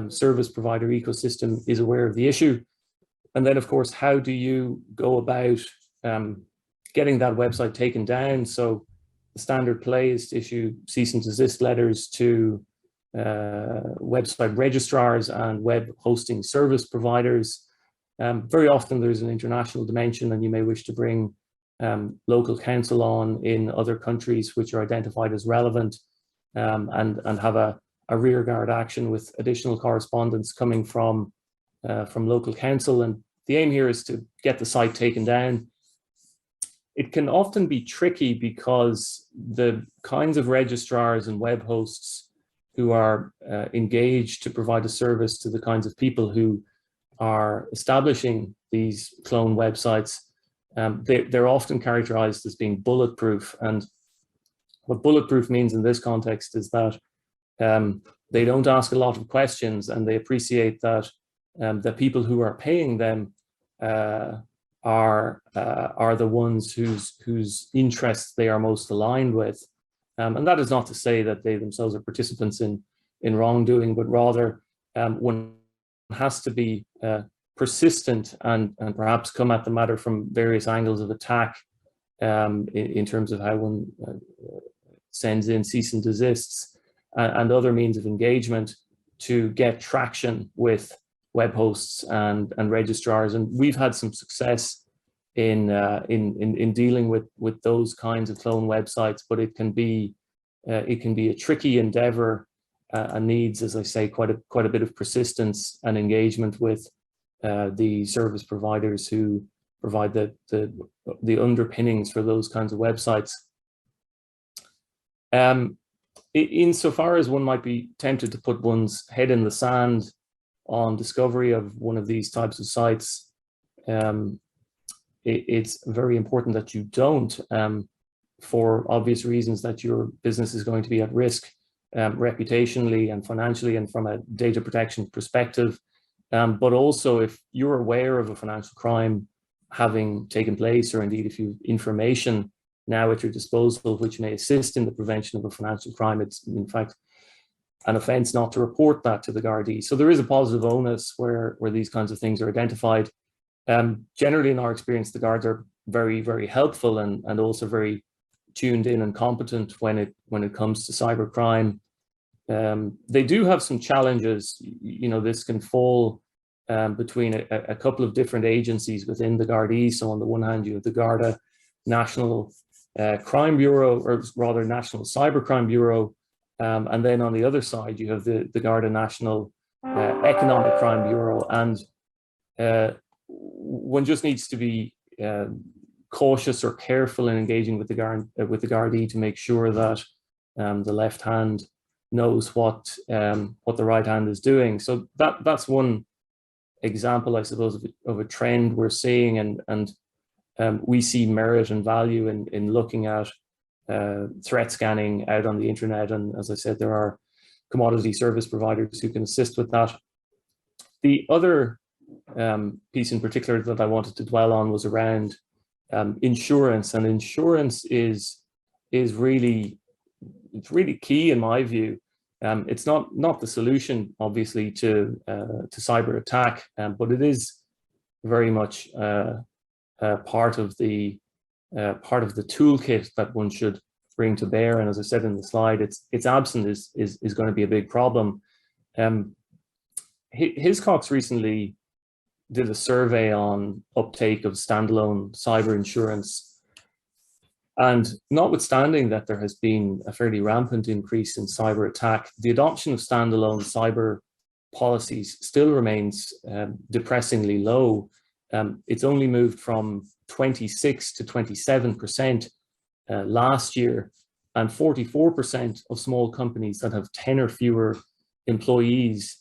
service provider ecosystem is aware of the issue. And then, of course, how do you go about getting that website taken down? So the standard play is to issue cease and desist letters to website registrars and web hosting service providers. Very often there's an international dimension, and you may wish to bring local counsel on in other countries which are identified as relevant, and have a rearguard action with additional correspondence coming from local counsel. And the aim here is to get the site taken down. It can often be tricky because the kinds of registrars and web hosts who are engaged to provide a service to the kinds of people who are establishing these clone websites, they're often characterized as being bulletproof. And what bulletproof means in this context is that they don't ask a lot of questions, and they appreciate that the people who are paying them are the ones whose interests they are most aligned with. And that is not to say that they themselves are participants in wrongdoing, but rather one has to be persistent and perhaps come at the matter from various angles of attack in terms of how one sends in cease and desists and other means of engagement to get traction with web hosts and registrars. And we've had some success in dealing with those kinds of clone websites, but it can be a tricky endeavor and needs, as I say, quite a bit of persistence and engagement with the service providers who provide the underpinnings for those kinds of websites. Insofar as one might be tempted to put one's head in the sand on discovery of one of these types of sites, it's very important that you don't, for obvious reasons, that your business is going to be at risk reputationally and financially and from a data protection perspective. But also, if you're aware of a financial crime having taken place, or indeed if you have information now at your disposal which may assist in the prevention of a financial crime, it's in fact an offence not to report that to the Gardaí. So there is a positive onus where these kinds of things are identified. Generally, in our experience, the Guards are very, very helpful and also very tuned in and competent when it comes to cybercrime. They do have some challenges. You know, this can fall between a couple of different agencies within the Gardaí. So on the one hand, you have the Garda National Crime Bureau, or rather National Cybercrime Bureau. And then on the other side, you have the Garda National Economic Crime Bureau. And one just needs to be cautious or careful in engaging with the Gardaí to make sure that the left hand knows what the right hand is doing. So that's one example, I suppose, of a trend we're seeing, and we see merit and value in looking at threat scanning out on the internet. And as I said, there are commodity service providers who can assist with that. The other piece in particular that I wanted to dwell on was around insurance, and insurance is really key in my view. It's not the solution, obviously, to cyber attack, but it is very much part of the toolkit that one should bring to bear. And as I said in the slide, its absence is going to be a big problem. Hiscox recently did a survey on uptake of standalone cyber insurance. And notwithstanding that there has been a fairly rampant increase in cyber attack, the adoption of standalone cyber policies still remains depressingly low. It's only moved from 26 to 27% last year, and 44% of small companies that have 10 or fewer employees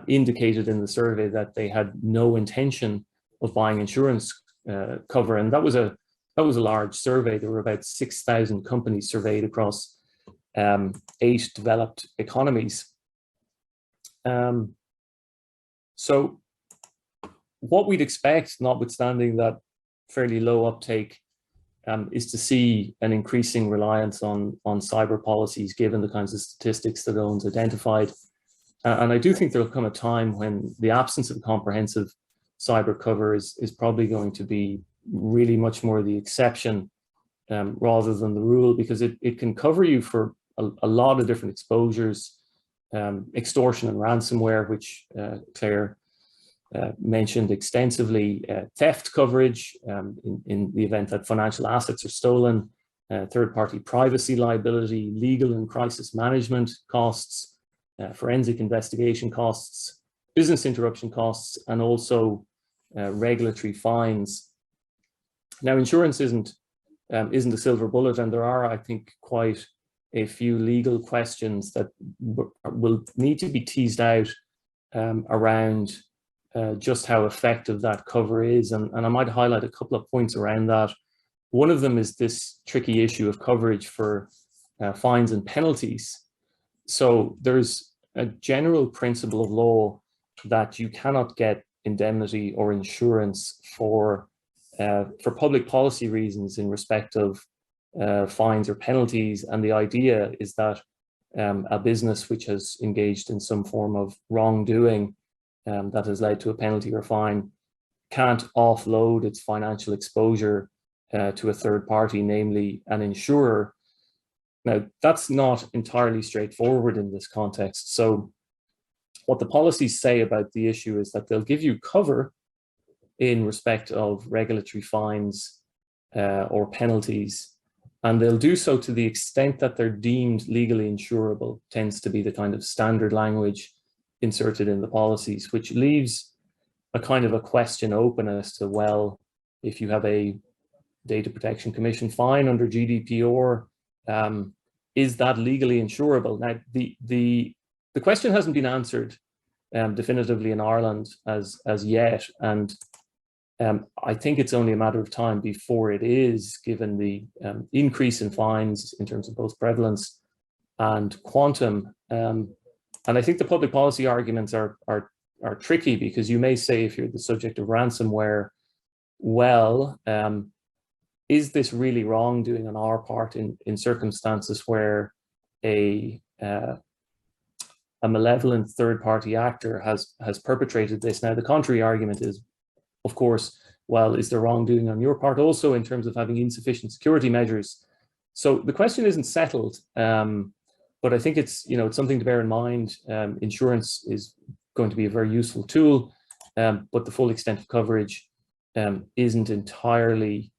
indicated in the survey that they had no intention of buying insurance cover. And that was a large survey. There were about 6,000 companies surveyed across 8 developed economies. So what we'd expect, notwithstanding that fairly low uptake, is to see an increasing reliance on cyber policies, given the kinds of statistics that Eoghan's identified. And I do think there'll come a time when the absence of comprehensive cyber cover is probably going to be really much more the exception rather than the rule, because it can cover you for a lot of different exposures, extortion and ransomware, which Claire mentioned extensively, theft coverage in the event that financial assets are stolen, third-party privacy liability, legal and crisis management costs, forensic investigation costs, business interruption costs, and also regulatory fines. Now, insurance isn't a silver bullet, and there are, I think, quite a few legal questions that will need to be teased out around just how effective that cover is. And I might highlight a couple of points around that. One of them is this tricky issue of coverage for fines and penalties. So there's a general principle of law that you cannot get indemnity or insurance for public policy reasons in respect of fines or penalties. And the idea is that a business which has engaged in some form of wrongdoing that has led to a penalty or fine can't offload its financial exposure to a third party, namely an insurer. Now, that's not entirely straightforward in this context. So what the policies say about the issue is that they'll give you cover in respect of regulatory fines or penalties, and they'll do so to the extent that they're deemed legally insurable. Tends to be the kind of standard language inserted in the policies, which leaves a kind of a question open as to, well, if you have a Data Protection Commission fine under GDPR, is that legally insurable? Now, the question hasn't been answered definitively in Ireland as yet, and I think it's only a matter of time before it is, given the increase in fines in terms of both prevalence and quantum. And I think the public policy arguments are tricky, because you may say, if you're the subject of ransomware, well, is this really wrongdoing on our part in circumstances where a malevolent third-party actor has perpetrated this? Now, the contrary argument is, of course, well, is there wrongdoing on your part also in terms of having insufficient security measures? So the question isn't settled, but I think it's, you know, it's something to bear in mind. Insurance is going to be a very useful tool, but the full extent of coverage isn't entirely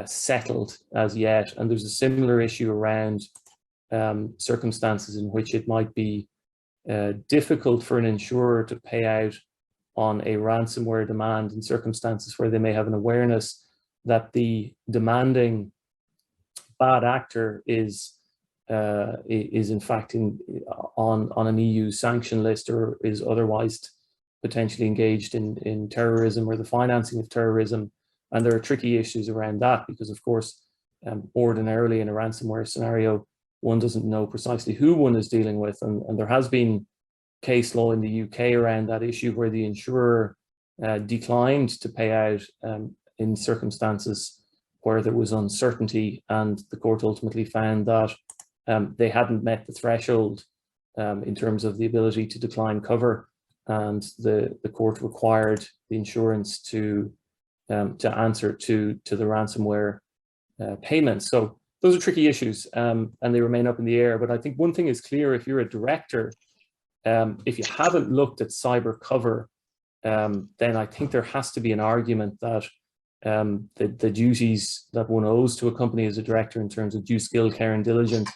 settled as yet. And there's a similar issue around circumstances in which it might be difficult for an insurer to pay out on a ransomware demand in circumstances where they may have an awareness that the demanding bad actor is in fact on an EU sanction list, or is otherwise potentially engaged in terrorism or the financing of terrorism. And there are tricky issues around that because, of course, ordinarily in a ransomware scenario, one doesn't know precisely who one is dealing with. And there has been case law in the UK around that issue where the insurer declined to pay out in circumstances where there was uncertainty, and the court ultimately found that they hadn't met the threshold in terms of the ability to decline cover, and the court required the insurance to answer to the ransomware payments. So those are tricky issues, and they remain up in the air. But I think one thing is clear: if you're a director, if you haven't looked at cyber cover, then I think there has to be an argument that the duties that one owes to a company as a director in terms of due skill, care and diligence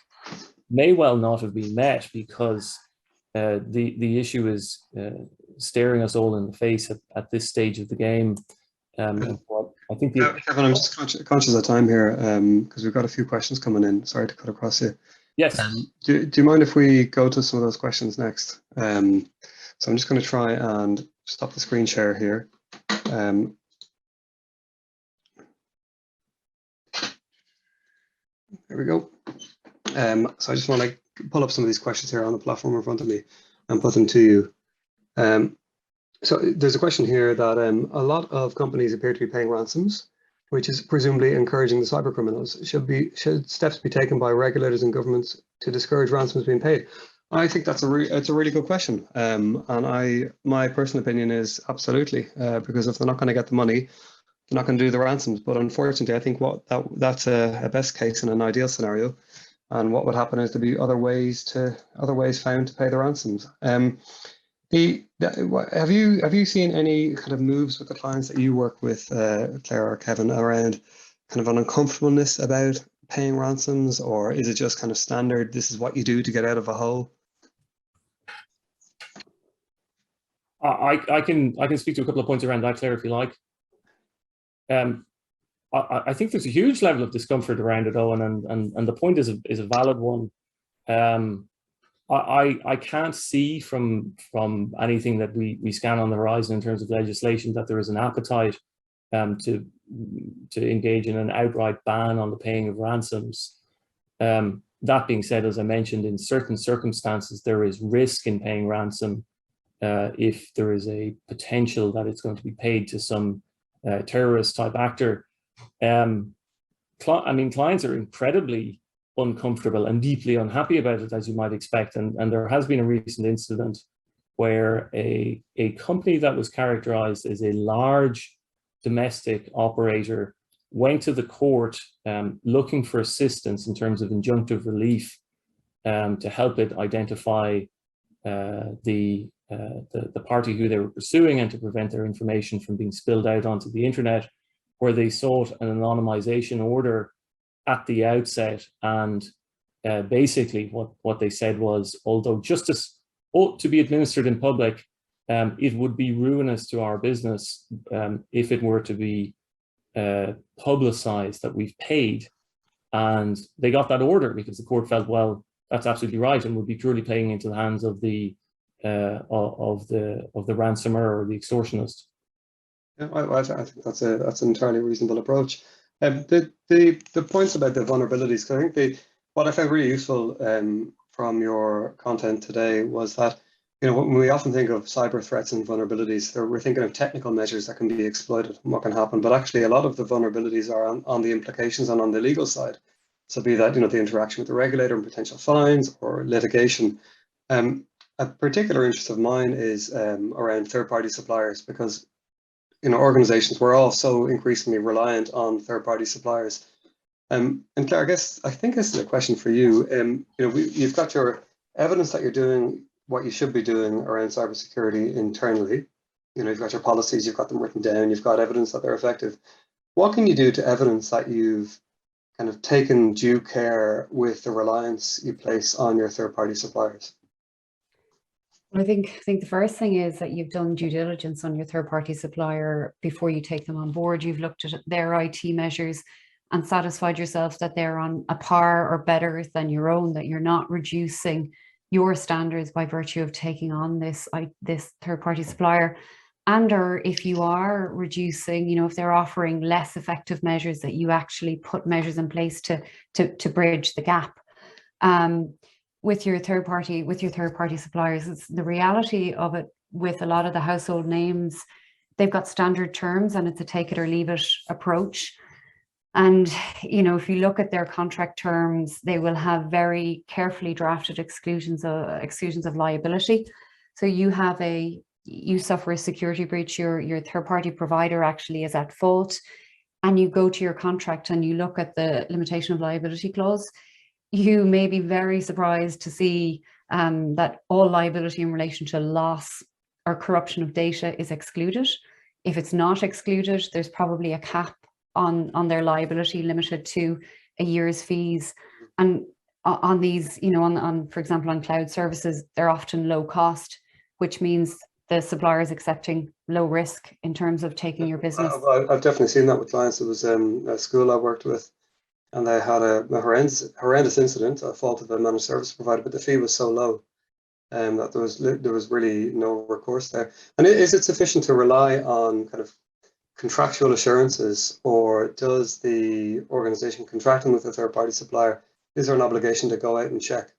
may well not have been met, because the issue is staring us all in the face at this stage of the game. I think Kevin, I'm just conscious of time here because we've got a few questions coming in. Sorry to cut across you. Yes. Do you mind if we go to some of those questions next? So I'm just going to try and stop the screen share here. There we go. So I just want to pull up some of these questions here on the platform in front of me and put them to you. So there's a question here that a lot of companies appear to be paying ransoms, which is presumably encouraging the cyber criminals. Should steps be taken by regulators and governments to discourage ransoms being paid? I think that's it's a really good question, and my personal opinion is absolutely, because if they're not going to get the money, they're not going to do the ransoms. But unfortunately, I think that's a best case in an ideal scenario. And what would happen is there'd be other ways found to pay the ransoms. Have you seen any kind of moves with the clients that you work with, Claire or Kevin, around kind of an uncomfortableness about paying ransoms, or is it just kind of standard? This is what you do to get out of a hole. I can speak to a couple of points around that, Claire, if you like. I think there's a huge level of discomfort around it, Owen, and the point is a valid one. I can't see from anything that we scan on the horizon in terms of legislation that there is an appetite to engage in an outright ban on the paying of ransoms. That being said, as I mentioned, in certain circumstances there is risk in paying ransom if there is a potential that it's going to be paid to some terrorist type actor. I mean, clients are incredibly uncomfortable and deeply unhappy about it, as you might expect. And there has been a recent incident where a company that was characterized as a large domestic operator went to the court looking for assistance in terms of injunctive relief to help it identify the party who they were pursuing and to prevent their information from being spilled out onto the internet, where they sought an anonymization order at the outset. And basically what they said was, although justice ought to be administered in public, it would be ruinous to our business if it were to be publicized that we've paid. And they got that order because the court felt, well, that's absolutely right, and would be purely playing into the hands of the ransomer or the extortionist. Yeah, I think that's an entirely reasonable approach. The points about the vulnerabilities, I think what I found really useful from your content today was that when we often think of cyber threats and vulnerabilities, we're thinking of technical measures that can be exploited and what can happen. But actually, a lot of the vulnerabilities are on the implications and on the legal side. So be that, the interaction with the regulator and potential fines or litigation. A particular interest of mine is around third-party suppliers, because organizations, we're all so increasingly reliant on third-party suppliers. And Claire, I think this is a question for you. You've got your evidence that you're doing what you should be doing around cybersecurity internally. You've got your policies, you've got them written down, you've got evidence that they're effective. What can you do to evidence that you've kind of taken due care with the reliance you place on your third-party suppliers? I think the first thing is that you've done due diligence on your third-party supplier before you take them on board. You've looked at their IT measures and satisfied yourself that they're on a par or better than your own, that you're not reducing your standards by virtue of taking on this third-party supplier. And or if you are reducing, if they're offering less effective measures, that you actually put measures in place to bridge the gap. With your third party suppliers, it's the reality of it. With a lot of the household names, they've got standard terms and it's a take it or leave it approach. And if you look at their contract terms, they will have very carefully drafted exclusions of liability. So you suffer a security breach, your third party provider actually is at fault, and you go to your contract and you look at the limitation of liability clause. You may be very surprised to see that all liability in relation to loss or corruption of data is excluded. If it's not excluded, there's probably a cap on their liability limited to a year's fees. And on these, for example, on cloud services, they're often low cost, which means the supplier is accepting low risk in terms of taking your business. I've definitely seen that with clients. It was a school I worked with, and they had a horrendous incident, a fault of a managed service provider, but the fee was so low that there was really no recourse there. And is it sufficient to rely on kind of contractual assurances, or does the organization contracting with a third-party supplier, is there an obligation to go out and check?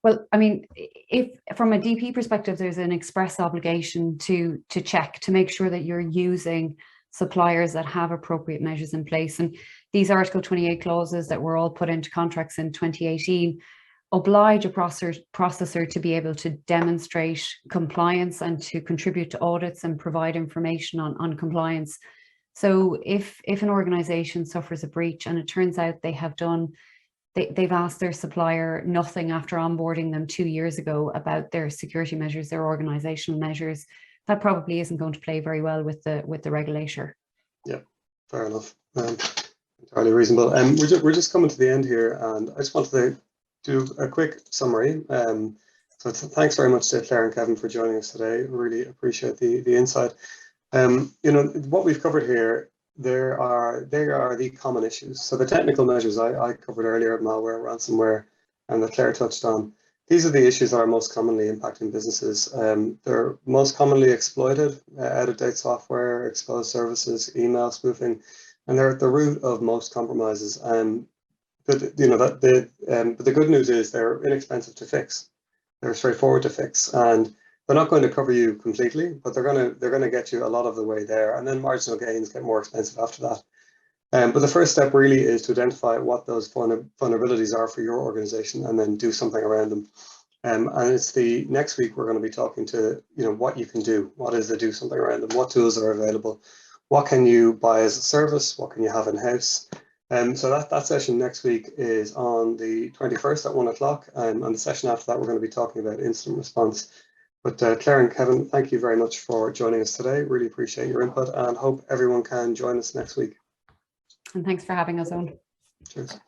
Well, I mean, if from a DP perspective, there's an express obligation to check, to make sure that you're using suppliers that have appropriate measures in place. And these Article 28 clauses that were all put into contracts in 2018 oblige a processor to be able to demonstrate compliance and to contribute to audits and provide information on compliance. So if an organization suffers a breach and it turns out they've asked their supplier nothing after onboarding them 2 years ago about their security measures, their organizational measures, that probably isn't going to play very well with the regulator. Yeah, fair enough. Entirely reasonable. We're just coming to the end here, and I just wanted to do a quick summary. So thanks very much to Claire and Kevin for joining us today. Really appreciate the insight. What we've covered here, they are the common issues. So the technical measures I covered earlier, malware, ransomware, and that Claire touched on, these are the issues that are most commonly impacting businesses. They're most commonly exploited: out-of-date software, exposed services, email spoofing, and they're at the root of most compromises. But the good news is they're inexpensive to fix. They're straightforward to fix, and they're not going to cover you completely, but they're going to get you a lot of the way there, and then marginal gains get more expensive after that. But the first step really is to identify what those vulnerabilities are for your organization, and then do something around them. And it's next week we're going to be talking to what you can do. What is the do something around them? What tools are available? What can you buy as a service? What can you have in house? So that session next week is on the 21st at 1 o'clock, and the session after that we're going to be talking about incident response. But Claire and Kevin, thank you very much for joining us today. Really appreciate your input, and hope everyone can join us next week. And thanks for having us on. Cheers.